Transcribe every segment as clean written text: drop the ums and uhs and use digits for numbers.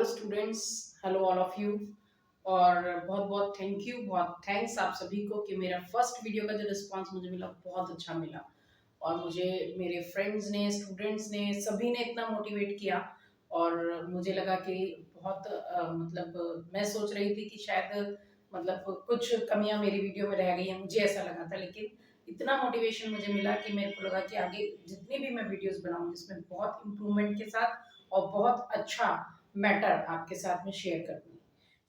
Students, hello all of you. और बहुत बहुत थैंक यू, बहुत थैंक्स आप सभी को कि मेरा फर्स्ट वीडियो का जो रिस्पांस मुझे मिला बहुत अच्छा मिला। और मुझे मेरे फ्रेंड्स ने, स्टूडेंट्स ने, सभी ने इतना मोटिवेट किया। और मुझे लगा कि बहुत मतलब मैं सोच रही थी कि शायद मतलब कुछ कमियां मेरी वीडियो में रह गई हैं, मुझे ऐसा लगा था। लेकिन इतना मोटिवेशन मुझे मिला कि मेरे को लगा कि आगे जितनी भी मैं वीडियोस बनाऊंगी इसमें बहुत इम्प्रूवमेंट के साथ और बहुत अच्छा मैटर आपके साथ में शेयर करूंगी।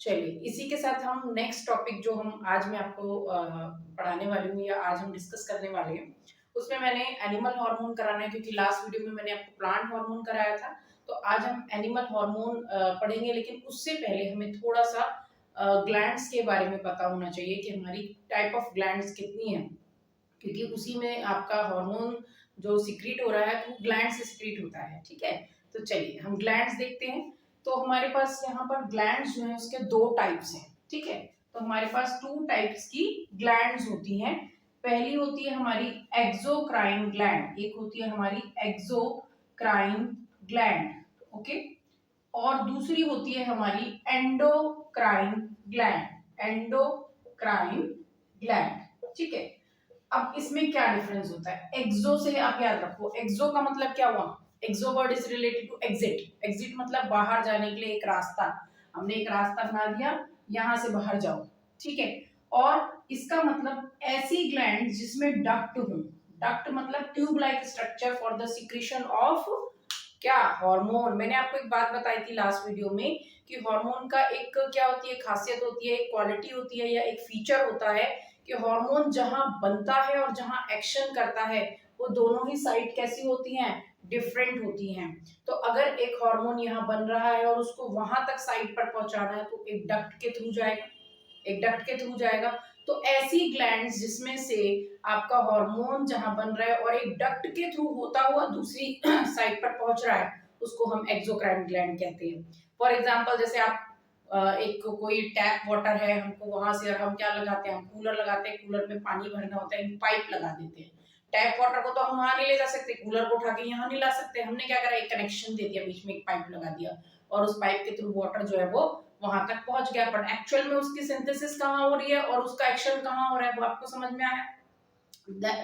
चलिए, इसी के साथ हम नेक्स्ट टॉपिक जो हम आज मैं आपको पढ़ाने वाली हूँ या आज हम डिस्कस करने वाले हैं, उसमें मैंने एनिमल हार्मोन कराना है, क्योंकि लास्ट वीडियो में मैंने आपको प्लांट हार्मोन कराया था। तो आज हम एनिमल हार्मोन पढ़ेंगे, लेकिन उससे पहले हमें थोड़ा सा ग्लैंड्स के बारे में पता होना चाहिए कि हमारी टाइप ऑफ ग्लैंड्स कितनी है, क्योंकि उसी में आपका हार्मोन जो सिक्रीट हो रहा है वो ग्लैंड से सिक्रीट होता है। ठीक है, तो चलिए हम ग्लैंड्स देखते हैं। तो हमारे पास यहाँ पर ग्लैंड्स जो है उसके दो टाइप्स हैं। ठीक है, तो हमारे पास टू टाइप्स की ग्लैंड्स होती हैं। पहली होती है हमारी एक्सोक्राइन ग्लैंड, एक होती है हमारी एक्सोक्राइन ग्लैंड। ओके, और दूसरी होती है हमारी एंडोक्राइन ग्लैंड, एंडोक्राइन ग्लैंड। ठीक है, अब इसमें क्या डिफरेंस होता है? एक्सो से आप याद रखो, एक्सो का मतलब क्या हुआ? Exo word is related to exit. Exit मतलब बाहर जाने के लिए एक रास्ता, हमने एक रास्ता बना दिया, यहां से बाहर जाओ। ठीक है, और इसका मतलब ऐसी ग्लैंड जिसमें डक्ट हो। डक्ट मतलब tube like structure for the secretion of क्या? हार्मोन। मैंने आपको एक बात बताई थी लास्ट वीडियो में कि हार्मोन का एक क्या होती है, खासियत होती है, एक क्वालिटी होती है या एक फीचर होता है कि हार्मोन जहां बनता है और जहां एक्शन करता है वो दोनों ही साइड कैसी होती हैं? डिफरेंट होती हैं। तो अगर एक हार्मोन यहाँ बन रहा है और उसको वहां तक साइड पर पहुंचाना है तो एक डक्ट के थ्रू जाएगा, एक डक्ट के थ्रू जाएगा। तो ऐसी ग्लैंड्स जिसमें से आपका हार्मोन जहां बन रहा है और एक डक्ट के थ्रू होता हुआ दूसरी साइड पर पहुंच रहा है, उसको हम एक्सोक्राइन ग्लैंड कहते हैं। फॉर एग्जांपल, जैसे आप एक कोई टैप वाटर है, हमको वहां से हम क्या लगाते हैं, हम कूलर लगाते हैं, कूलर में पानी भरना होता है, पाइप लगा देते हैं। टैप वाटर को तो हम वहां नहीं ले जा सकते, कूलर को उठा के यहाँ नहीं ला सकते। हमने क्या करा, एक कनेक्शन दे दिया, बीच में एक पाइप लगा दिया और उस पाइप के थ्रू वाटर जो है वो वहां तक पहुंच गया। बट एक्चुअल में उसकी सिंथेसिस कहाँ हो रही है और उसका एक्शन कहाँ हो रहा है, वो आपको समझ में आया?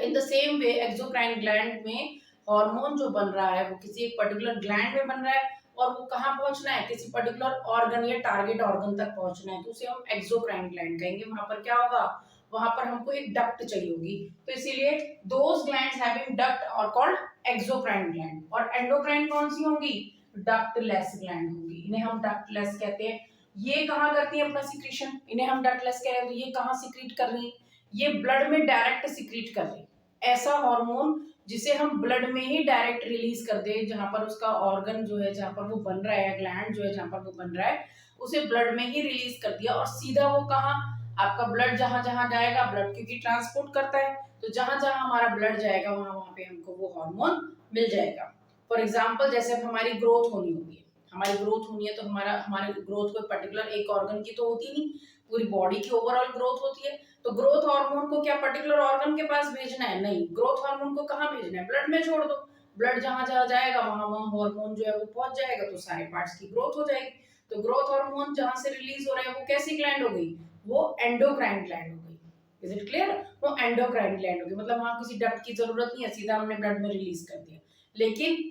In the same way exocrine gland में हार्मोन जो बन रहा है वो किसी एक पर्टिकुलर ग्लैंड में बन रहा है और वो कहाँ पहुंचना है, किसी पर्टिकुलर ऑर्गन या टारगेट ऑर्गन तक पहुंचना है, तो उसे हम एक्सोक्राइन ग्लैंड कहेंगे। वहां पर क्या होगा, वहां पर हमको एक डक्ट चाहिए होगी, तो इसीलिए दोज ग्लैंड्स हैविंग डक्ट और कॉल्ड एक्सोक्राइन ग्लैंड। और एंडोक्राइन कौन सी होंगी? डक्टलेस ग्लैंड होगी, इन्हें हम डक्टलेस कहते हैं। ये कहाँ करती है अपना सिक्रीशन, इन्हें हम डक्टलेस कह रहे हैं। तो ये कहाँ सिक्रीट कर रही है? ये ब्लड में डायरेक्ट सिक्रीट कर रही है। ऐसा हार्मोन जिसे हम ब्लड में ही डायरेक्ट रिलीज कर दे, जहां पर उसका ऑर्गन जो है, जहां पर वो बन रहा है, ग्लैंड जो है जहां पर वो बन रहा है, उसे ब्लड में ही रिलीज कर दिया और सीधा वो कहाँ, आपका ब्लड जहां जहां जाएगा, ब्लड क्योंकि ट्रांसपोर्ट करता है, तो जहां जहां हमारा ब्लड जाएगा वहां वहां पे हमको वो हार्मोन मिल जाएगा। फॉर एग्जाम्पल, जैसे अब हमारी ग्रोथ होनी होगी, हमारी ग्रोथ होनी है तो हमारी ग्रोथ कोई पर्टिकुलर एक ऑर्गन की तो होती नहीं, पूरी बॉडी की ओवरऑल ग्रोथ होती है। तो ग्रोथ हार्मोन को क्या पर्टिकुलर ऑर्गन के पास भेजना है? नहीं, ग्रोथ हार्मोन को कहाँ भेजना है? ब्लड में छोड़ दो। ब्लड जहां जहां जाएगा वहां वहां हार्मोन जो है वो पहुंच जाएगा, तो सारे पार्ट्स की ग्रोथ हो जाएगी। तो ग्रोथ हार्मोन जहां से रिलीज हो रहा है वो कैसी ग्लैंड हो गई? वो एंडोक्राइन ग्लैंड हो गई। Is it clear? वो एंडोक्राइन ग्लैंड हो गई, मतलब वहां किसी डक्ट की जरूरत नहीं है, सीधा हमने ब्लड में रिलीज कर दिया। लेकिन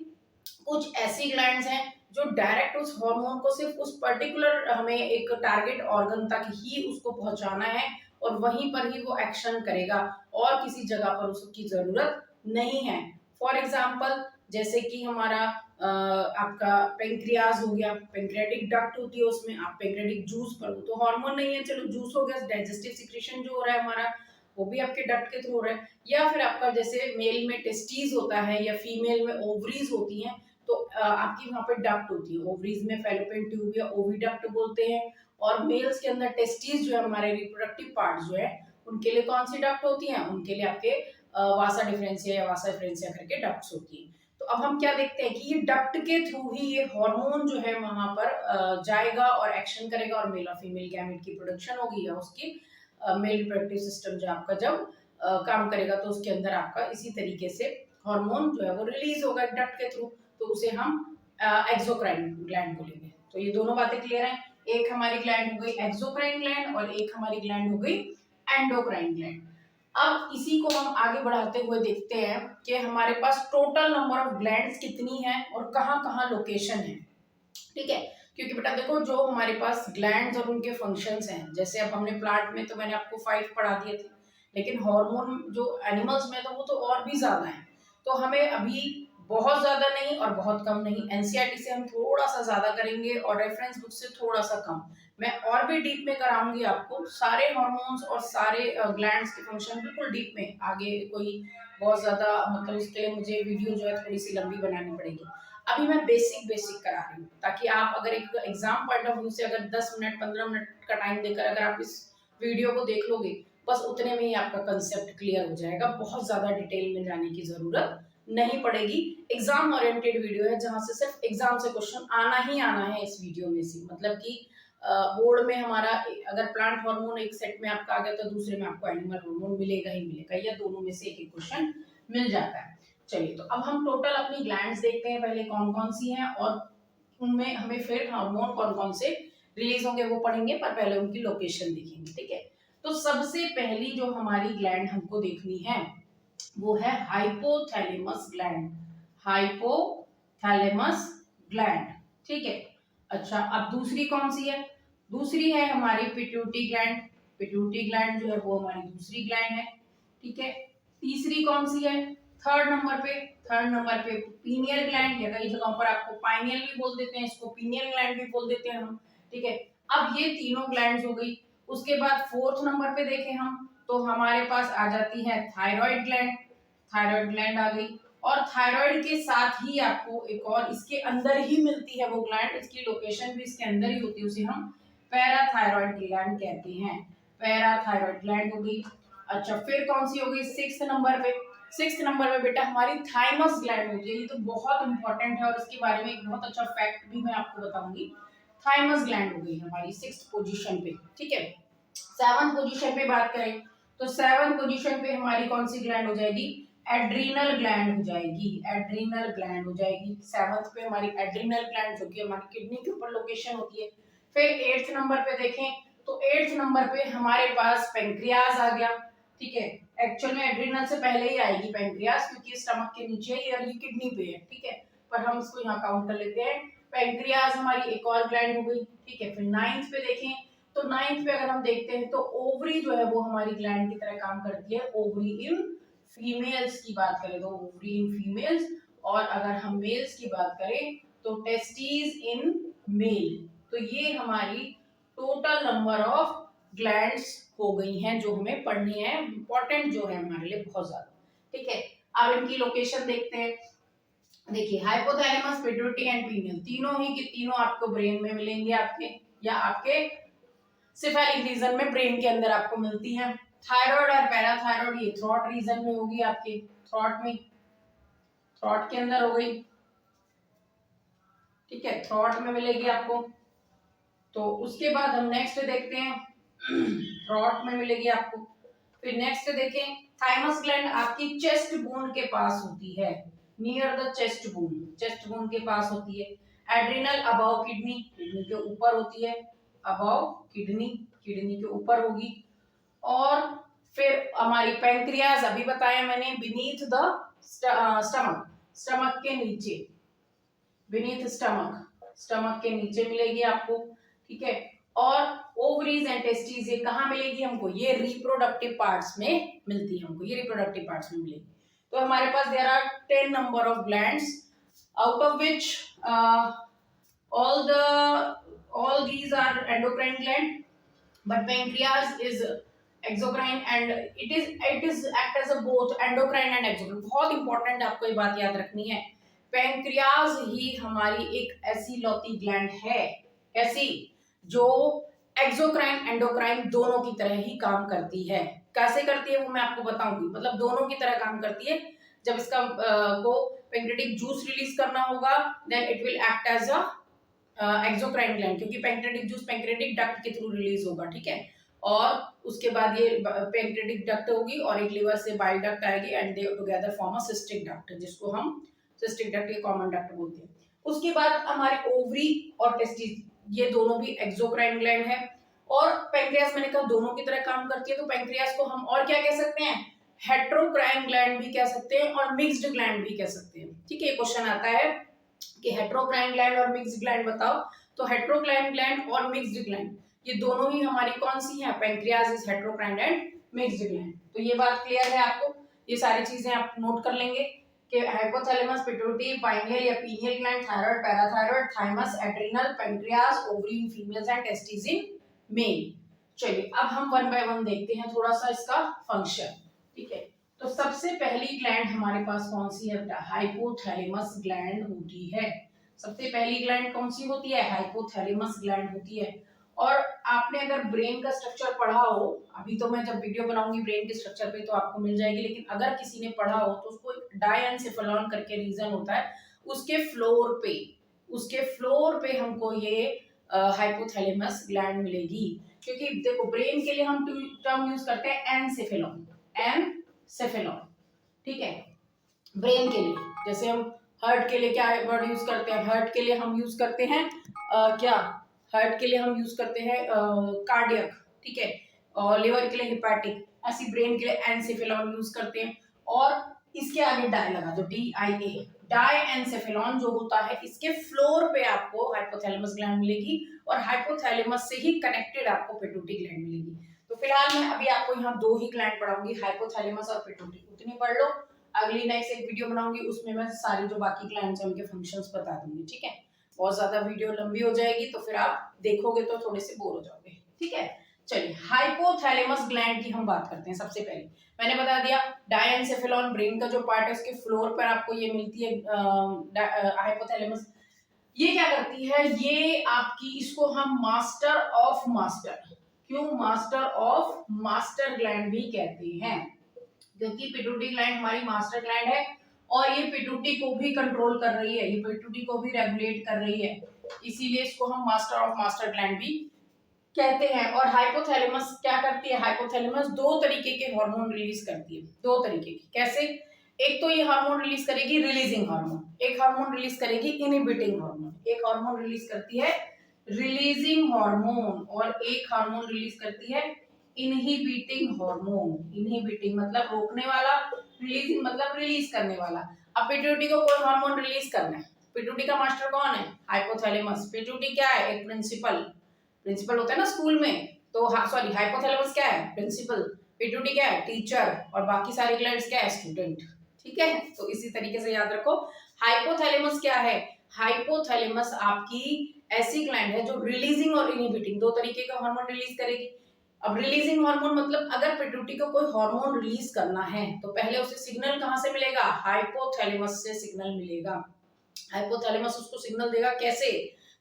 कुछ ऐसी ग्लैंड्स हैं जो डायरेक्ट उस हार्मोन को सिर्फ उस पर्टिकुलर हमें एक टारगेट ऑर्गन तक ही उसको पहुंचाना है और वहीं पर ही वो एक्शन करेगा और किसी जगह पर उसकी जरूरत नहीं है। फॉर एग्जाम्पल, जैसे कि हमारा आपका पेंक्रियाज हो गया, पेंक्रियाटिक डक्ट होती है, उसमें आप पेंक्रियाटिक जूस पर, तो हार्मोन नहीं है, चलो जूस हो गया, डाइजेस्टिव सिक्रेशन जो हो रहा है हमारा वो भी आपके डक्ट के थ्रू हो रहा है। या फिर आपका जैसे मेल में टेस्टीज होता है या फीमेल में ओवरीज होती हैं, तो आपकी वहां पे डक्ट होती है, ओवरीज में फैलोपियन ट्यूब या ओविडक्ट बोलते हैं। और मेल्स के अंदर टेस्टीज जो है, हमारे रिप्रोडक्टिव पार्ट जो है, उनके लिए कौन सी डक्ट होती हैं? उनके लिए आपके वासा डिफरेंशिया या वासा डिफरेंशिया करके डक्ट्स होती हैं। तो अब हम क्या देखते हैं कि ये डक्ट के थ्रू ही ये हार्मोन जो है वहां पर जाएगा और एक्शन करेगा और मेल और फीमेल गैमेट की प्रोडक्शन होगी या उसकी मेल रिप्रोडक्टिव सिस्टम जो आपका जब काम करेगा तो उसके अंदर आपका इसी तरीके से हार्मोन जो है वो रिलीज होगा डक्ट के थ्रू, तो उसे हम एक्सोक्राइन ग्लैंड बोलेंगे। तो ये दोनों बातें क्लियर हैं। एक हमारी ग्लैंड हो गई एक्सोक्राइन ग्लैंड और एक हमारी ग्लैंड हो गई एंडोक्राइन ग्लैंड। अब इसी को हम आगे बढ़ाते हुए देखते हैं कि हमारे पास टोटल नंबर ऑफ ग्लैंड्स कितनी है और कहाँ कहाँ लोकेशन है। ठीक है, क्योंकि बेटा देखो जो हमारे पास ग्लैंड्स और उनके फंक्शंस हैं, जैसे अब हमने प्लांट में तो मैंने आपको 5 पढ़ा दिए थे, लेकिन हार्मोन जो एनिमल्स में तो वो तो और भी ज्यादा है। तो हमें अभी बहुत ज्यादा नहीं और बहुत कम नहीं, एनसीईआरटी से हम थोड़ा सा ज्यादा करेंगे और रेफरेंस बुक से थोड़ा सा कम। मैं और भी डीप में कराऊंगी आपको सारे हार्मोन्स और सारे ग्लैंड्स के फंक्शन बिल्कुल डीप में। आगे कोई बहुत ज्यादा मतलब उसके लिए मुझे वीडियो जो है थोड़ी सी लंबी बनानी पड़ेगी। अभी मैं बेसिक बेसिक करा रही हूँ ताकि आप अगर एक एग्जाम पॉइंट ऑफ व्यू से अगर 10 मिनट 15 मिनट का टाइम देकर अगर आप इस वीडियो को देख लोगे, बस उतने में ही आपका कंसेप्ट क्लियर हो जाएगा। बहुत ज्यादा डिटेल में जाने की जरूरत नहीं पड़ेगी। एग्जाम ओरिएंटेड वीडियो है जहां से सिर्फ एग्जाम से क्वेश्चन आना ही आना है इस वीडियो में से। मतलब कि बोर्ड में हमारा अगर प्लांट हार्मोन एक सेट में आपका आ गया तो दूसरे में आपको एनिमल हार्मोन मिलेगा ही मिलेगा, या दोनों में से एक एक क्वेश्चन मिल जाता है। चलिए, तो अब हम टोटल अपनी ग्लैंड्स देखते हैं पहले कौन कौन सी हैं और उनमें हमें फिर हार्मोन कौन कौन से रिलीज होंगे वो पढ़ेंगे, पर पहले उनकी लोकेशन देखेंगे। ठीक है, तो सबसे पहली जो हमारी ग्लैंड हमको देखनी है वो है हाइपोथैलेमस ग्लैंड। हाइपोथैलेमस ग्लैंड, ठीक है। अच्छा, अब दूसरी कौन सी है? दूसरी है हमारी पिट्यूटरी ग्लैंड। पिट्यूटरी ग्लैंड जो है वो हमारी दूसरी ग्लैंड है। ठीक है, तीसरी कौन सी है? थर्ड नंबर पे पीनियल ग्लैंड, या कई जगहों पर आपको पाइनियल भी बोल देते हैं, इसको पीनियल ग्लैंड भी बोल देते हैं हम। ठीक है, अब ये तीनों ग्लैंड्स हो गई। उसके बाद फोर्थ नंबर पे देखें हम तो हमारे पास आ जाती है थायराइड ग्लैंड। थायराइड ग्लैंड आ गई, और थायराइड के साथ ही आपको एक और इसके अंदर ही मिलती है वो ग्लैंड, इसकी लोकेशन भी इसके अंदर ही होती है, उसे हम पैराथायरॉइड ग्लैंड कहते हैं। पैराथायरॉइड ग्लैंड हो गई। अच्छा, फिर कौन सी हो गई? सिक्स्थ नंबर पे। सिक्स्थ नंबर पे बेटा हमारी थाइमस ग्लैंड होती है। ये तो बहुत इंपॉर्टेंट है और इसके बारे में एक बहुत अच्छा फैक्ट भी मैं आपको बताऊंगी। थाइमस ग्लैंड हो गई हमारी सिक्स्थ पोजीशन पे। ठीक है, सेवन पोजीशन पे बात करें तो सेवन पोजीशन पे हमारी कौन सी ग्लैंड हो जाएगी? एड्रीनल ग्लैंड हो जाएगी। एड्रीनल ग्लैंड हो जाएगी सेवंथ पे हमारी एड्रीनल ग्लैंड, जो कि हमारी किडनी के ऊपर लोकेशन होती है। फिर एट्थ नंबर पे देखें तो एट्थ नंबर पे हमारे पास पेंक्रियाज आ गया। ठीक है, एक्चुअल में एड्रीनल से पहले ही आएगी पेंक्रियाज, क्योंकि स्टमक के नीचे ही और ये किडनी पे है। ठीक है, पर हम इसको यहाँ काउंट कर लेते हैं। पेंक्रियाज हमारी एक और ग्लैंड हो गई। ठीक है, फिर नाइन्थ पे देखें तो नाइन्थ पे अगर हम देखते हैं तो ओवरी जो है वो हमारी ग्लैंड की तरह काम करती है। ओवरी इन फीमेल्स की बात करें तो ओवरी इन फीमेल्स, और अगर हम मेल्स की बात करें तो टेस्टीज इन मेल। तो ये हमारी टोटल नंबर ऑफ ग्लैंड्स हो गई हैं जो हमें पढ़नी है, इंपॉर्टेंट जो है हमारे लिए बहुत ज्यादा। ठीक है, अब इनकी लोकेशन देखते हैं। देखिए, हाइपोथैलेमस, पिट्यूटरी एंड पीनियल तीनों ही की तीनों आपको ब्रेन में मिलेंगे आपके, या आपके सिफेलिक रीजन में ब्रेन के अंदर आपको मिलती है। थायराइड और पैराथायराइड ये थ्रॉट रीजन में होगी आपके, थ्रॉट में, थ्रॉट के अंदर हो गई। ठीक है, थ्रॉट में मिलेगी आपको। तो उसके बाद हम नेक्स्ट देखते हैं, थ्रॉट में मिलेगी आपको। फिर नेक्स्ट देखें, थाइमस ग्लैंड आपकी चेस्ट बोन के पास होती है, near the chest bone, chest bone के पास होती है। एड्रिनल अबव किडनी, किडनी के ऊपर होती है। अबव किडनी, किडनी के ऊपर होगी। और फिर हमारी पैंक्रियाज अभी बताया मैंने, बीनीथ द स्टमक, स्टमक के नीचे, बीनीथ स्टमक, स्टमक के नीचे मिलेगी आपको। ठीक है, और ओवरीज एंड टेस्टिस ये कहाँ मिलेगी हमको? ये रिप्रोडक्टिव पार्ट्स में मिलती है हमको, ये रिप्रोडक्टिव पार्ट्स में मिलेगी। तो हमारे पास there are 10 number of glands, out of which all these are endocrine gland, but pancreas is exocrine and it is act as a both endocrine and exocrine। बहुत इंपॉर्टेंट आपको ये बात याद रखनी है, पैंक्रियाज ही हमारी एक ऐसी लौती ग्लैंड है, ऐसी जो एक्सोक्राइन एंडोक्राइन दोनों की तरह ही काम करती है। कैसे करती है वो मैं आपको बताऊंगी, मतलब दोनों की तरह काम करती है। जब इसका को पैंक्रेटिक जूस रिलीज करना होगा then it will act as a exocrine gland, क्योंकि पैंक्रेटिक जूस पैंक्रेटिक डक्ट के थ्रू रिलीज होगा। ठीक है, और उसके बाद ये पैंक्रेटिक डक्ट होगी और एक लिवर से बाइल डक्ट आएगी and they together form a cystic duct, जिसको हम सिस्टिक डक्ट या कॉमन डक्ट बोलते हैं। उसके बाद हमारी ओवरी और टेस्टिस, ये दोनों भी एक्सोक्राइन ग्लैंड है। और पैंक्रियास मैंने कहा दोनों की तरह काम करती है, तो पैंक्रियास को हम और क्या कह सकते हैं, हेट्रोक्राइन ग्लैंड भी कह सकते हैं और मिक्स्ड ग्लैंड भी कह सकते हैं। ठीक है, क्वेश्चन आता है कि हेट्रोक्राइन ग्लैंड और मिक्स्ड ग्लैंड बताओ, तो हेट्रोक्राइन ग्लैंड और मिक्स्ड ग्लैंड ये दोनों ही हमारी कौन सी हैं, pancreas is heterocrine and mixed gland. तो ये बात क्लियर है आपको, ये सारी चीजें आप नोट कर लेंगे कि हाइपोथैलेमस, पिट्यूटरी, पाइनियल या pineal gland, thyroid, parathyroid, thymus, adrenal, pancreas, ovary in females and testis in male. चलिए अब हम वन बाय वन देखते हैं थोड़ा सा इसका फंक्शन। ठीक है, तो सबसे पहली ग्लैंड हमारे पास कौन सी है बेटा, हाइपोथैलेमस ग्लैंड होती है। सबसे पहली ग्लैंड कौन सी होती है, हाइपोथैलेमस ग्लैंड होती है। और आपने अगर ब्रेन का स्ट्रक्चर पढ़ा हो, अभी तो मैं जब वीडियो बनाऊंगी ब्रेन के स्ट्रक्चर पे तो आपको मिल जाएगी, लेकिन अगर किसी ने पढ़ा हो तो उसको डायएन्सेफेलॉन करके रीजन होता है, उसके फ्लोर पे हमको ये हाइपोथैलेमस ग्लैंड मिलेगी। क्योंकि देखो ब्रेन के लिए हम टर्म यूज करते हैं एनसेफेलॉन, एनसेफेलॉन। ठीक है, ब्रेन के लिए जैसे हम हार्ट के लिए क्या वर्ड यूज करते हैं, हार्ट के लिए हम यूज करते हैं क्या, हार्ट के लिए हम यूज करते हैं कार्डियक। ठीक है, और लिवर के लिए हिपैटिक, ऐसी ब्रेन के लिए एनसेफेलॉन यूज करते हैं। और इसके आगे डाई लगा दो, DIA, डायएन्सेफेलॉन जो होता है, इसके फ्लोर पे आपको हाइपोथैलेमस ग्लैंड मिलेगी और हाइपोथैलेमस से ही कनेक्टेड आपको पिट्यूटरी ग्लैंड मिलेगी। तो फिलहाल मैं अभी आपको यहाँ दो ही ग्लैंड पढ़ाऊंगी, हाइपोथैलेमस और पिट्यूटरी, उतनी पढ़ लो। अगली नेक्स्ट एक वीडियो बनाऊंगी उसमें मैं सारी जो बाकी ग्लैंड्स हैं उनके फंक्शंस बता दूंगी। ठीक है, बहुत ज्यादा वीडियो लंबी हो जाएगी तो फिर आप देखोगे तो थोड़े से बोर हो जाओगे। ठीक है, चलिए हाइपोथैलेमस ग्लैंड की हम बात करते हैं। सबसे पहले मैंने बता दिया डायएन्सेफेलॉन ब्रेन का जो पार्ट है उसके फ्लोर पर आपको ये मिलती है हाइपोथैलेमस। ये क्या करती है, ये आपकी, इसको हम मास्टर ऑफ मास्टर, क्यों मास्टर ऑफ मास्टर ग्लैंड भी कहते हैं, क्योंकि पिट्यूटरी ग्लैंड हमारी मास्टर ग्लैंड है और ये पिट्यूटरी को भी कंट्रोल कर रही है, ये पिट्यूटरी को भी रेगुलेट कर रही है, इसीलिए इसको हम मास्टर ऑफ मास्टर ग्लैंड भी कहते हैं। और हाइपोथैलेमस क्या करती है, हाइपोथैलेमस दो तरीके के हार्मोन रिलीज करती है, दो तरीके की। कैसे, एक तो ये हार्मोन रिलीज करेगी रिलीजिंग हार्मोन, एक हार्मोन रिलीज करेगी इनहिबिटिंग हार्मोन। एक हार्मोन रिलीज करती है रिलीजिंग हार्मोन और एक हार्मोन रिलीज करती है इनहिबिटिंग हार्मोन। इनहिबिटिंग मतलब रोकने वाला, रिलीजिंग मतलब रिलीज करने वाला। अब पिट्यूटरी को कोई हार्मोन रिलीज करना है, पिट्यूटरी का मास्टर कौन है, हाइपोथैलेमस। पिट्यूटरी क्या है, एक प्रिंसिपल होता है ना स्कूल में, तो सॉरी हाइपोथैलेमस क्या है, प्रिंसिपल, पिट्यूटरी क्या है, टीचर, और बाकी सारी ग्लैंड्स क्या है, स्टूडेंट। ठीक है, तो इसी तरीके से याद रखो हाइपोथैलेमस क्या है, हाइपोथैलेमस आपकी ऐसी ग्लैंड है जो रिलीजिंग और इनहिबिटिंग दो तरीके का हार्मोन रिलीज करेगी। अब रिलीजिंग हार्मोन मतलब अगर पिट्यूटरी को कोई हार्मोन रिलीज करना है तो पहले उसे सिग्नल कहां से मिलेगा, हाइपोथैलेमस से सिग्नल मिलेगा। हाइपोथैलेमस उसको सिग्नल देगा, कैसे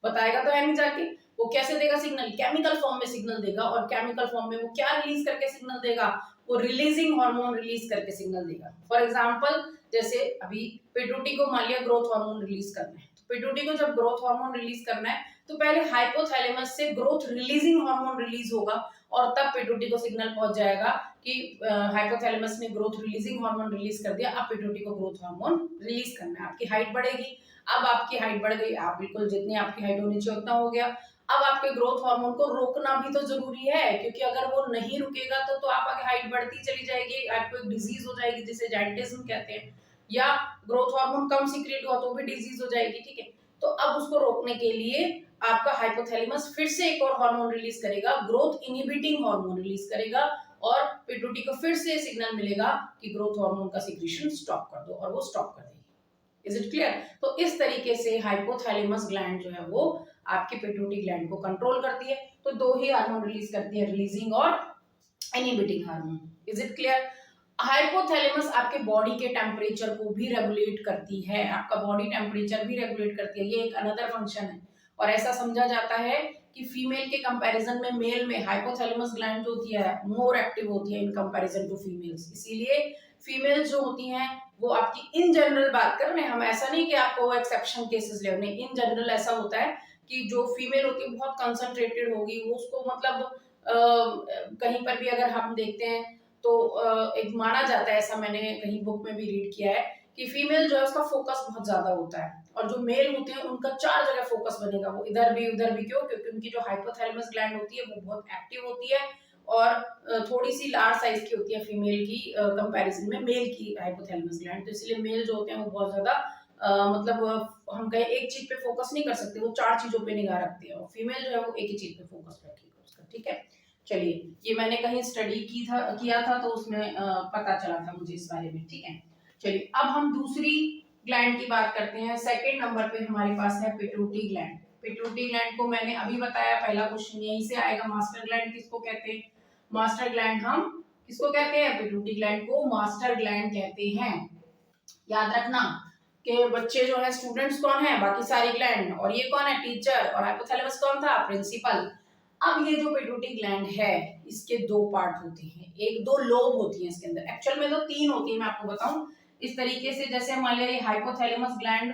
बताएगा तो है नहीं जाके, वो कैसे देगा सिग्नल, केमिकल फॉर्म में सिग्नल देगा। और केमिकल फॉर्म में वो क्या रिलीज करके सिग्नल देगा, वो रिलीजिंग हार्मोन रिलीज करके सिग्नल देगा। फॉर एग्जांपल जैसे अभी पिट्यूटरी को मान लिया ग्रोथ हार्मोन रिलीज करना है, तो पिट्यूटरी को जब ग्रोथ हार्मोन रिलीज करना है तो पहले हाइपोथैलेमस से ग्रोथ रिलीजिंग हार्मोन रिलीज होगा और तब पिट्यूटरी को सिग्नल पहुंच जाएगा कि हाइपोथैलेमस ने ग्रोथ रिलीजिंग हार्मोन रिलीज कर दिया, अब पिट्यूटरी को ग्रोथ हार्मोन रिलीज करना है। आपकी हाइट बढ़ेगी, अब आपकी हाइट बढ़ गई, आप बिल्कुल जितनी आपकी हाइट होनी चाहिए उतना हो गया। अब आपके ग्रोथ हार्मोन को रोकना भी तो जरूरी है, क्योंकि अगर वो नहीं रुकेगा तो आपकी हाइट बढ़ती चली जाएगी, आपको एक डिजीज हो जाएगी जिसे जायंटिज्म कहते हैं, या ग्रोथ हार्मोन कम सीक्रेट हुआ तो भी डिजीज हो जाएगी। ठीक है, तो अब उसको रोकने के लिए आपका हाइपोथैलेमस फिर से एक और हार्मोन रिलीज करेगा, ग्रोथ इनहिबिटिंग हार्मोन रिलीज करेगा और पिट्यूटरी को फिर से सिग्नल मिलेगा कि ग्रोथ हार्मोन का सीक्रेशन स्टॉप कर दो, और वो स्टॉप कर देगी। Is it clear? तो इस तरीके से हाइपोथैलेमस ग्लैंड जो है वो आपकी पिट्यूटरी ग्लैंड को कंट्रोल करती है। तो दो ही हार्मोन रिलीज करती है, रिलीजिंग और inhibiting hormone. Is it clear? Hypothalamus आपके बॉडी के टेम्परेचर को भी रेगुलेट करती है, आपका बॉडी टेम्परेचर भी रेगुलेट करती है, ये एक अनदर फंक्शन है। और ऐसा समझा जाता है कि फीमेल के कंपैरिजन में मेल में हाइपोथैलेमस ग्लैंड जो होती है मोर एक्टिव होती है इन कंपैरिजन टू फीमेल्स। इसीलिए फीमेल्स जो होती हैं वो आपकी इन जनरल बात कर रहे हैं हम, ऐसा नहीं कि आपको एक्सेप्शन केसेस ले, नहीं, इन जनरल ऐसा होता है कि जो फीमेल होती है बहुत कंसंट्रेटेड होगी, वो उसको मतलब कहीं पर भी अगर हम देखते हैं तो एक माना जाता है, ऐसा मैंने कहीं बुक में भी रीड किया है कि फीमेल जो है उसका फोकस बहुत ज्यादा होता है और जो मेल होते हैं उनका 4 जगह फोकस बनेगा, वो इधर भी उधर भी। क्यों? क्योंकि उनकी जो हाइपोथैलेमस ग्लैंड होती है वो बहुत एक्टिव होती है और थोड़ी सी लार्ज साइज की होती है फीमेल की कंपैरिजन में मेल की हाइपोथैलेमस ग्लैंड। तो इसलिए मेल जो होते हैं वो बहुत ज्यादा मतलब हम कहें एक चीज पे फोकस नहीं कर सकते, वो 4 चीजों पे निगाह रखते हैं और फीमेल जो है वो एक ही चीज पे फोकस रखेगा उसका। ठीक है, चलिए, ये मैंने कहीं स्टडी किया था तो उसमें पता चला था मुझे इस बारे में। ठीक है, चलिए अब हम दूसरी ग्लैंड की बात करते हैं। सेकंड नंबर पे हमारे पास है पिट्यूटरी ग्लैंड। पिट्यूटरी ग्लैंड को मैंने अभी बताया, पहला क्वेश्चन यहीं से आएगा। मास्टर ग्लैंड किसको कहते हैं? मास्टर ग्लैंड हम किसको कहते हैं? पिट्यूटरी ग्लैंड को मास्टर ग्लैंड कहते हैं। याद रखना कि बच्चे जो है स्टूडेंट्स कौन है? बाकी सारी ग्लैंड, और ये कौन है? टीचर। और हाइपोथैलेमस कौन था? प्रिंसिपल। अब ये जो पिट्यूटरी ग्लैंड है इसके दो पार्ट होते हैं, एक दो लोब होती है इसके अंदर। एक्चुअल में तो 3 होती है, मैं आपको बताऊं इस तरीके से। जैसे मान लिया हाइपोथैलेमस ग्लैंड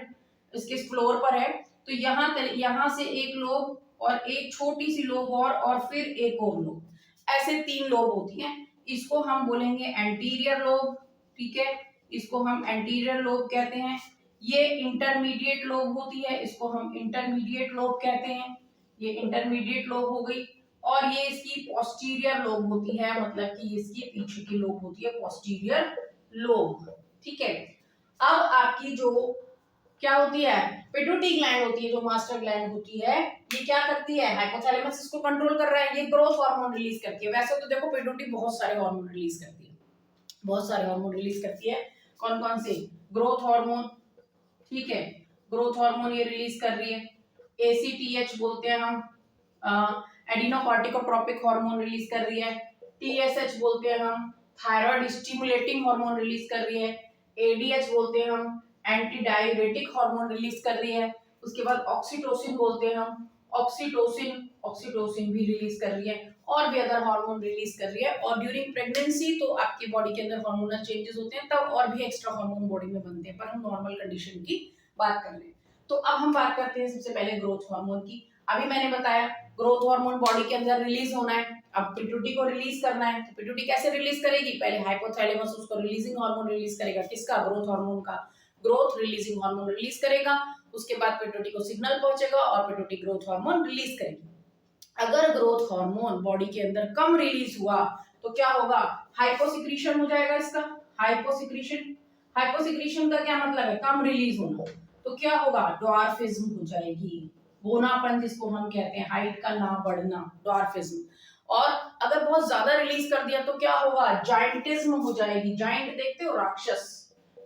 इसके फ्लोर पर है, तो यहाँ से एक लोब और एक छोटी सी लोब और फिर एक और लोब, ऐसे 3 लोब होती हैं। इसको हम बोलेंगे एंटीरियर लोब। ठीक है, इसको हम एंटीरियर लोब कहते हैं। ये इंटरमीडिएट लोब होती है, इसको हम इंटरमीडिएट लोब कहते हैं। ये इंटरमीडिएट लोब हो गई। और ये इसकी पोस्टीरियर लोब होती है, मतलब कि इसकी पीछे की लोब होती है पोस्टीरियर लोब। ठीक है, अब आपकी जो क्या होती है? पिट्यूटरी ग्लैंड होती है, जो मास्टर ग्लैंड होती है, ये क्या करती है? हाइपोथैलेमस इसको कंट्रोल कर रहा है, ये ग्रोथ हार्मोन रिलीज करती है। वैसे तो देखो पिट्यूटरी बहुत सारे हार्मोन रिलीज करती है, बहुत सारे हार्मोन रिलीज करती है। कौन कौन से? Growth hormone. ठीक है, ग्रोथ हार्मोन ये रिलीज कर रही है। एसीटीएच बोलते हैं हम, एडिनोकॉर्टिकोट्रोपिक हार्मोन रिलीज कर रही है। टीएसएच बोलते हैं हम, थायराइड स्टिमुलेटिंग हार्मोन रिलीज कर रही है। एडीएच बोलते हैं हम, एंटी डाययूरेटिक हार्मोन रिलीज कर रही है। उसके बाद ऑक्सीटोसिन बोलते हैं हम, ऑक्सीटोसिन भी रिलीज कर रही है। और भी अदर हार्मोन रिलीज कर रही है। और ड्यूरिंग प्रेगनेंसी तो आपकी बॉडी के अंदर हार्मोनल चेंजेस होते हैं, तब और भी एक्स्ट्रा हार्मोन बॉडी में बनते हैं, पर हम नॉर्मल कंडीशन की बात कर रहे हैं। तो अब हम बात करते हैं सबसे पहले ग्रोथ हार्मोन की। अभी मैंने बताया ग्रोथ हार्मोन बॉडी के अंदर रिलीज होना है, अब पिट्यूटरी को रिलीज करना है। तो पिट्यूटरी कैसे रिलीज करेगी? पहले हाइपोथैलेमस उसको रिलीजिंग हार्मोन रिलीज करेगा। किसका? ग्रोथ हार्मोन का। ग्रोथ रिलीजिंग हार्मोन रिलीज करेगा, उसके बाद पिट्यूटरी को सिग्नल पहुंचेगा और पिट्यूटरी ग्रोथ हार्मोन रिलीज करेगी। अगर ग्रोथ हार्मोन बॉडी के अंदर कम रिलीज हुआ तो क्या होगा? हाइपोसिक्रीशन हो जाएगा इसका। हाइपोसिक्रीशन, हाइपोसिक्रीशन का क्या मतलब है? कम रिलीज होना। तो क्या होगा? ड्वार्फिज्म हो जाएगी, बोनापन जिसको हम कहते हैं, हाइट का ना बढ़ना, ड्वार्फिज्म। और अगर बहुत ज्यादा रिलीज कर दिया तो क्या होगा? जाइंटिज्म हो जाएगी। जाइंट देखते हो? राक्षस।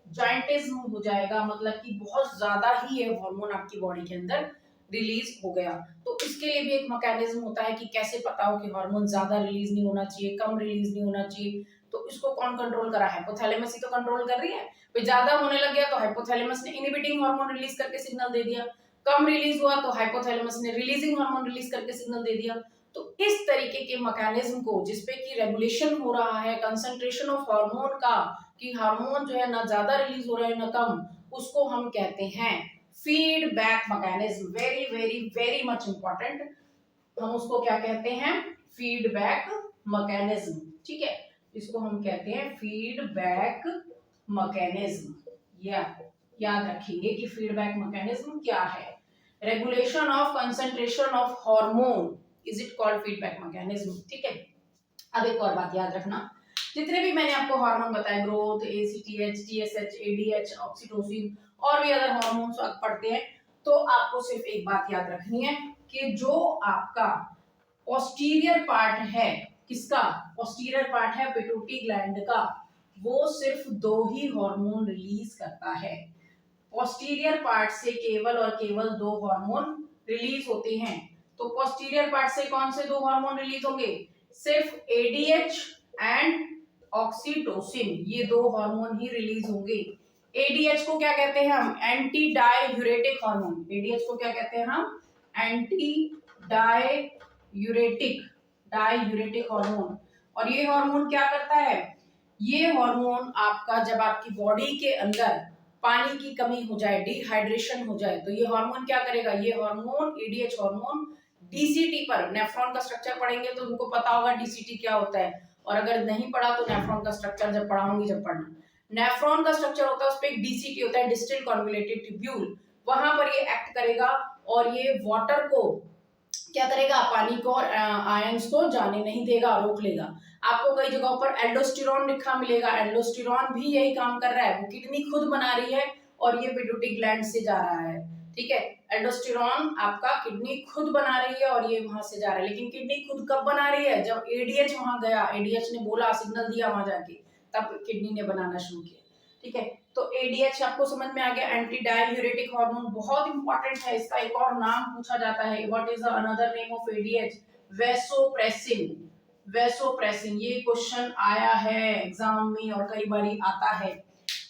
जाइंटिज्म हो जाएगा, मतलब कि बहुत ज्यादा ही ये हार्मोन आपकी बॉडी के अंदर रिलीज हो गया। तो इसके लिए भी एक मैकेनिज्म होता है कि कैसे पता हो कि हार्मोन ज्यादा रिलीज नहीं होना चाहिए, कम रिलीज नहीं होना चाहिए। तो इसको कौन कंट्रोल कर रहा है? हाइपोथैलेमस ही तो कंट्रोल कर रही है। फिर ज्यादा होने लग गया तो हाइपोथैलेमस ने इनहिबिटिंग हार्मोन रिलीज करके सिग्नल दे दिया। कम रिलीज हुआ तो हाइपोथैलेमस ने रिलीजिंग हार्मोन रिलीज करके सिग्नल दे दिया। तो इस तरीके के मैकेनिज्म को, जिसपे कि रेगुलेशन हो रहा है कंसंट्रेशन ऑफ हार्मोन का, कि हार्मोन जो है ना ज्यादा रिलीज हो रहा है ना कम, उसको हम कहते हैं feedback mechanism. Very very very much important. हम उसको क्या कहते हैं? Feedback mechanism. ठीक है, इसको हम कहते हैं फीडबैक मैकेनिज्म। याद रखेंगे कि फीडबैक मैकेनिज्म क्या है। Regulation of concentration of hormone is it called feedback mechanism. ठीक है, अब एक और बात याद रखना, जितने भी मैंने आपको हार्मोन बताए, growth, ACTH, TSH, ADH, oxytocin और भी अदर हार्मोन्स आप पढ़ते हैं, तो आपको सिर्फ एक बात याद रखनी है कि जो आपका पोस्टीरियर पार्ट है, किसका? पोस्टीरियर पार्ट है पिट्यूटरी ग्लैंड का, वो सिर्फ 2 ही हार्मोन रिलीज करता है। पोस्टीरियर पार्ट से केवल और केवल 2 हार्मोन रिलीज होते हैं। तो पोस्टीरियर पार्ट से कौन से 2 हार्मोन रिलीज होंगे? सिर्फ एडीएच एंड ऑक्सीटोसिन, ये 2 हार्मोन ही रिलीज होंगे। एडीएच को क्या कहते हैं हम? Anti diuretic hormone. एडीएच को क्या कहते हैं हम? Anti diuretic hormone. और ये हार्मोन क्या करता है? ये हार्मोन आपका, जब आपकी बॉडी के अंदर पानी की कमी हो जाए, डिहाइड्रेशन हो जाए, तो ये हार्मोन क्या करेगा? ये हार्मोन, एडीएच हार्मोन, डीसीटी पर, नेफ्रॉन का स्ट्रक्चर पढ़ेंगे तो उनको पता होगा डीसीटी क्या होता है, और अगर नहीं पढ़ा तो नेफ्रॉन का स्ट्रक्चर जब पढ़ाऊंगी, जब पढ़ना, नेफ्रॉन का स्ट्रक्चर होता है उस पर एक डीसीटी होता है, डिस्टल कॉन्वोल्यूटेड ट्यूब्यूल, वहां पर ये एक्ट करेगा और ये वाटर को क्या करेगा, पानी को और आयंस को जाने नहीं देगा, रोक लेगा। आपको कई जगहों पर एल्डोस्टेरॉन लिखा मिलेगा, एल्डोस्टेरॉन भी यही काम कर रहा है, वो किडनी खुद बना रही है और ये पिट्यूटरी ग्लैंड से जा रहा है। ठीक है, एल्डोस्टेरॉन आपका किडनी खुद बना रही है और ये वहां से जा रहा है, लेकिन किडनी खुद कब बना रही है, जब एडीएच वहां गया, एडीएच ने बोला, सिग्नल दिया वहां जाके, तब किडनी ने बनाना शुरू किया। ठीक है, तो एडीएच आपको समझ में आ गया, एंटी डाययूरेटिक हार्मोन बहुत इंपॉर्टेंट है, इसका एक और नाम पूछा जाता है, what is the another name of ADH, vasopressin. Vasopressin, ये क्वेश्चन आया है एग्जाम में और कई बार आता है।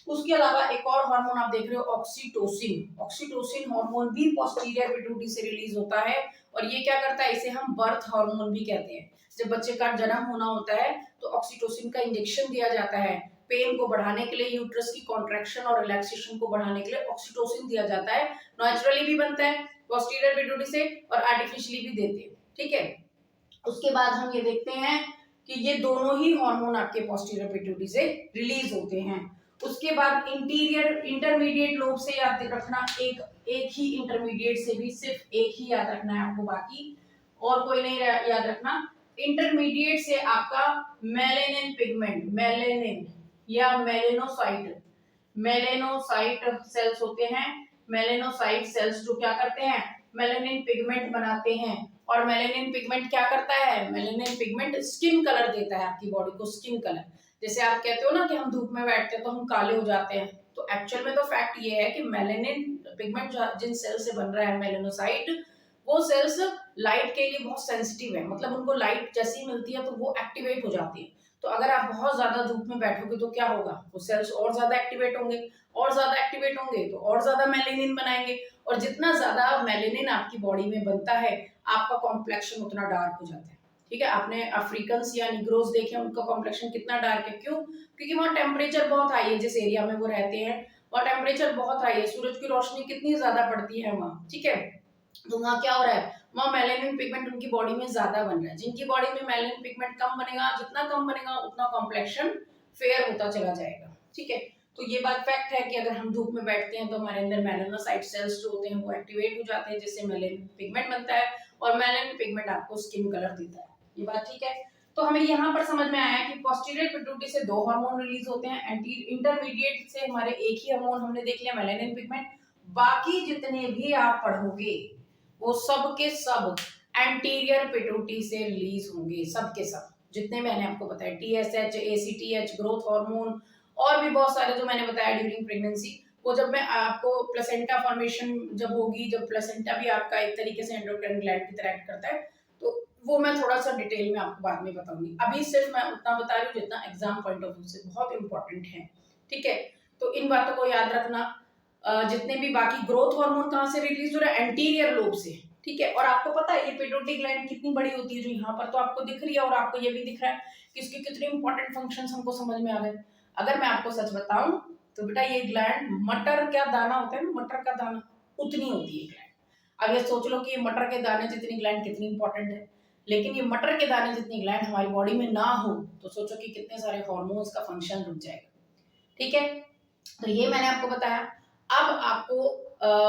उसके अलावा एक और हार्मोन आप देख रहे हो, ऑक्सीटोसिन। ऑक्सीटोसिन हार्मोन भी पोस्टीरियर पिट्यूटरी से रिलीज होता है और ये क्या करता है, इसे हम बर्थ हार्मोन भी कहते हैं। जब बच्चे का जन्म होना होता है तो ऑक्सीटोसिन का इंजेक्शन दिया जाता है, पेन को बढ़ाने के लिए, यूट्रस की कॉन्ट्रैक्शन और रिलैक्सेशन को बढ़ाने के लिए ऑक्सीटोसिन दिया जाता है। नेचुरली भी बनता है पोस्टीरियर पिट्यूटरी से और आर्टिफिशियली भी देते हैं। ठीक है, उसके बाद हम ये देखते हैं कि ये दोनों ही हार्मोन आपके पोस्टीरियर पिट्यूटरी से रिलीज होते हैं। उसके बाद इंटीरियर इंटरमीडिएट लोब से याद रखना, एक ही इंटरमीडिएट से भी सिर्फ एक ही याद रखना है आपको, बाकी और कोई नहीं याद रखना। इंटरमीडिएट से आपका मेलेनिन पिगमेंट, मेलेनिन या मेलेनोसाइट, मेलेनोसाइट सेल्स होते हैं। मेलेनोसाइट सेल्स जो क्या करते हैं, मेलेनिन पिगमेंट बनाते हैं। और मेलेनिन पिगमेंट क्या करता है, मेलेनिन पिगमेंट स्किन कलर देता है आपकी बॉडी को, स्किन कलर। जैसे आप कहते हो ना कि हम धूप में बैठते हैं तो हम काले हो जाते हैं, तो एक्चुअल में तो फैक्ट ये है कि मेलेनिन पिगमेंट जिन सेल से बन रहा है मेलेनोसाइट, वो सेल्स लाइट के लिए बहुत सेंसिटिव है, मतलब उनको लाइट जैसी मिलती है तो वो एक्टिवेट हो जाती है। तो अगर आप बहुत ज्यादा धूप में बैठोगे तो क्या होगा, वो सेल्स और ज्यादा एक्टिवेट होंगे, और ज्यादा एक्टिवेट होंगे तो और ज्यादा मेलेनिन बनाएंगे, और जितना ज्यादा मेलेनिन आपकी बॉडी में बनता है आपका कॉम्प्लेक्शन उतना डार्क हो जाता है। ठीक है, आपने अफ्रीकन्स या निग्रोस देखे, उनका कॉम्प्लेक्शन कितना डार्क है, क्यों, क्योंकि वहाँ टेम्परेचर बहुत हाई है, जिस एरिया में वो रहते हैं वहाँ टेम्परेचर बहुत हाई है, सूरज की रोशनी कितनी ज्यादा पड़ती है वहाँ। ठीक है, तो वहाँ क्या हो रहा है, वहाँ मेलेनिन पिगमेंट उनकी बॉडी में ज्यादा बन रहा है। जिनकी बॉडी में मेलेनिन पिगमेंट कम बनेगा, जितना कम बनेगा उतना कॉम्प्लेक्शन फेयर होता चला जाएगा। ठीक है, तो ये बात फैक्ट है कि अगर हम धूप में बैठते हैं तो हमारे अंदर मेलानोसाइट सेल्स जो होते हैं वो एक्टिवेट हो जाते हैं, जिससे मेलेनिन पिगमेंट बनता है और मेलेनिन पिगमेंट आपको स्किन कलर देता है। ये बात ठीक है, तो हमें यहाँ पर समझ में आया कि पोस्टीरियर पिट्यूटरी से दो हार्मोन रिलीज होते हैं, इंटरमीडिएट से हमारे एक ही हार्मोन हमने देख लिया, मेलेनिन पिगमेंट। बाकी जितने भी आप पढ़ोगे वो सब के सब एंटीरियर पिट्यूटरी से रिलीज होंगे, सब के सब जितने मैंने आपको बताया, टीएसएच, एसीटीएच, ग्रोथ हार्मोन और भी बहुत सारे जो मैंने बताया ड्यूरिंग प्रेगनेंसी। वो जब मैं आपको प्लेसेंटा फॉर्मेशन जब होगी, जब प्लेसेंटा भी आपका एक तरीके से एंडोक्राइन ग्लैंड की तरह एक्ट करता है, तो वो मैं थोड़ा सा डिटेल में आपको बाद में बताऊंगी। अभी सिर्फ मैं उतना बता रही हूँ जितना एग्जाम पॉइंट ऑफ व्यू से बहुत इंपॉर्टेंट है। ठीक है, तो इन बातों को याद रखना। जितने भी बाकी ग्रोथ हार्मोन कहाँ से रिलीज हो रहा है, एंटीरियर लोब से। ठीक है, और आपको पता है ये पिट्यूटरी ग्लैंड कितनी बड़ी होती है, जो यहाँ पर तो आपको दिख रही है और आपको ये भी दिख रहा है कि इसके कितने इंपॉर्टेंट फंक्शंस हमको समझ में आ गए। अगर मैं आपको सच बताऊं तो बेटा ये ग्लैंड मटर क्या दाना होता है ना, मटर का दाना उतनी होती है ग्लैंड। अब ये सोच लो कि ये मटर के दाने जितनी ग्लैंड कितनी इंपॉर्टेंट है, लेकिन ये मटर के दाने जितनी ग्लैंड हमारी बॉडी में ना हो तो सोचो कि कितने सारे हार्मोन्स का फंक्शन रुक जाएगा। ठीक है, तो ये मैंने आपको बताया। अब आपको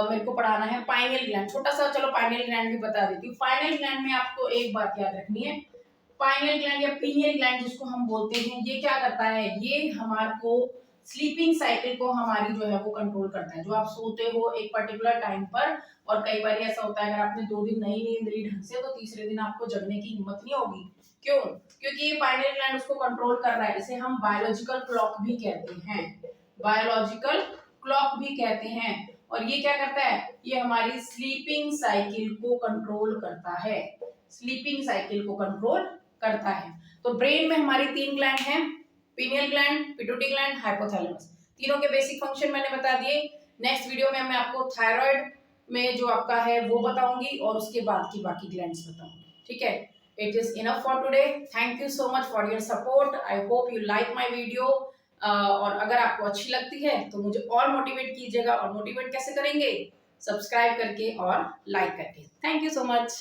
मेरे को पढ़ाना है पाइनियल ग्लैंड, छोटा सा, चलो पाइनियल ग्लैंड भी बता देती हूँ। पाइनियल ग्लैंड में आपको एक बात याद रखनी है, पाइनियल ग्लैंड या पीनियल ग्लैंड जिसको हम बोलते हैं, ये क्या करता है, ये हमारे को स्लीपिंग साइकिल को हमारी जो है वो कंट्रोल करता है। जो आप सोते हो एक पर्टिकुलर टाइम पर, और कई बार ऐसा होता है अगर आपने 2 दिन नहीं नींद ली ढंग से तो तीसरे दिन आपको जगने की हिम्मत नहीं होगी। क्यों, क्योंकि ये पाइनियल ग्लैंड उसको कंट्रोल कर रहा है। इसे हम बायोलॉजिकल क्लॉक भी कहते हैं, बायोलॉजिकल क्लॉक भी कहते हैं। और ये क्या करता है, ये हमारी स्लीपिंग साइकिल को कंट्रोल करता है, स्लीपिंग साइकिल को कंट्रोल करता है। तो ब्रेन में हमारी 3 ग्लैंड हैं, pineal gland, pituitary gland, hypothalamus. तीनों के बेसिक फंक्शन मैंने बता दिए। नेक्स्ट वीडियो में मैं आपको थायराइड में जो आपका है वो बताऊंगी और उसके बाद की बाकी ग्लैंड्स बताऊंगी। ठीक है, it is enough for today. Thank you so much for your support. I hope you like my video. और अगर आपको अच्छी लगती है तो मुझे और मोटिवेट कीजिएगा। और मोटिवेट कैसे करेंगे, सब्सक्राइब करके और लाइक करके। Thank you so much.